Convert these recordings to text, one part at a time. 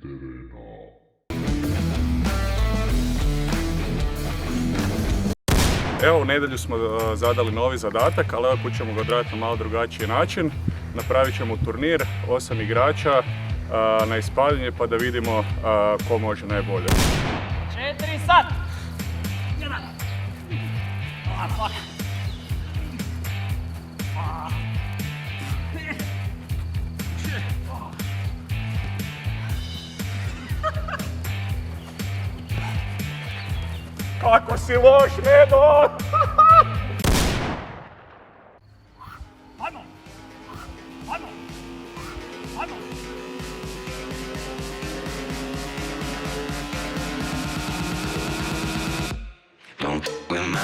terena. Evo, u nedjelju smo zadali novi zadatak, ali ovaj put ćemo ga odraditi na malo drugačiji način. Napravit ćemo turnir, 8 igrača na ispadanje pa da vidimo ko može najbolje. 4 sat! Kako si loš, Redo! Don't with mine.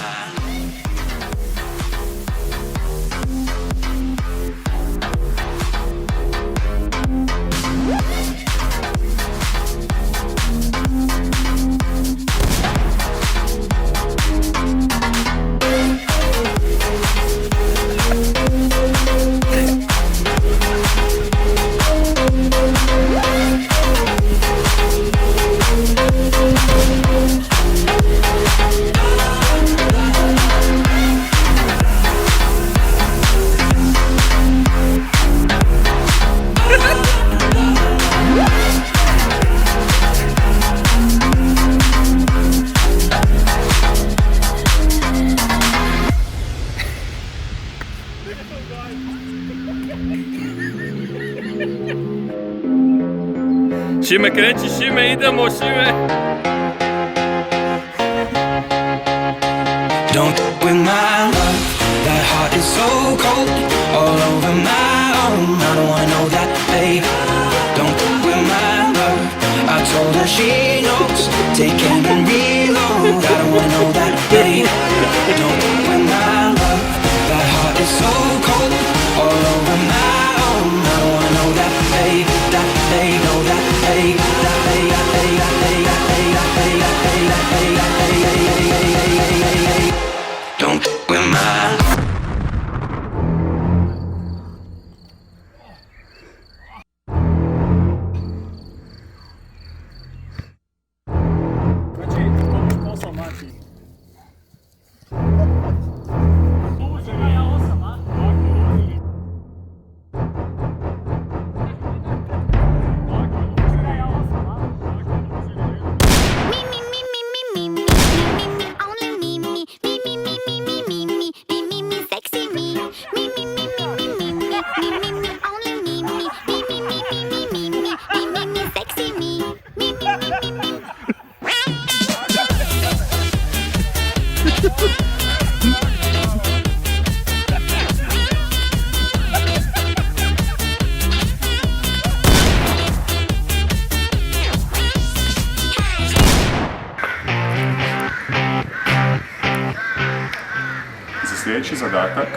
Šime, kreći, Šime, idemo, Šime! Don't with my love. That heart is so cold, all over my own. I don't wanna know that, babe. Don't with my love. I told her she knows. Take aim and reload. I don't wanna know that, babe. Don't with my love. That heart is so cold, all over my own. I don't wanna know that, babe. That babe, know that, babe. That babe, that babe, that babe, that babe, that babe, that babe, that babe, that babe. Don't with my. Za sljedeći zadatak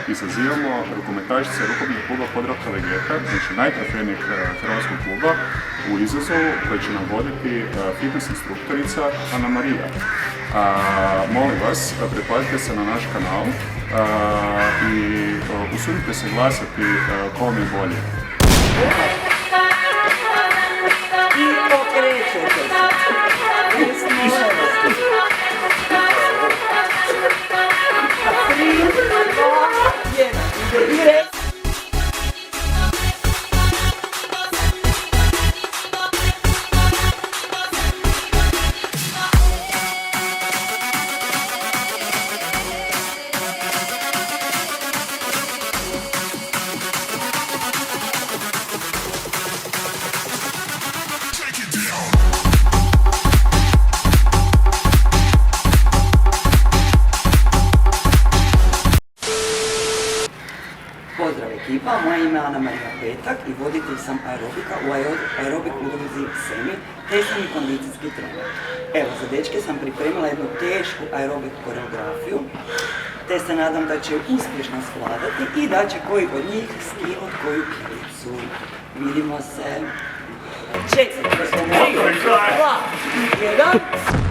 izazivamo rukometašice rukometnog kluba Podravka Vegeta, znači najtrofejnijeg hrvatskog kluba, u izazovu koji će nam voditi fitness instruktorica Ana Marija. Molim vas, pretplatite se na naš kanal i usudite se glasati ko vam je bolje. I okrećete se. Pozdrav ekipa, moje ime je Ana Marija Petak i voditelj sam aerobika u aerobik udruzi Semi, te sam i kondicijski trener. Evo, za dečke sam pripremila jednu tešku aerobik koreografiju, te se nadam da će uspješno svladati i da će koji od njih skinuti koju kilicu. Vidimo se. 4, 3, 2, 1.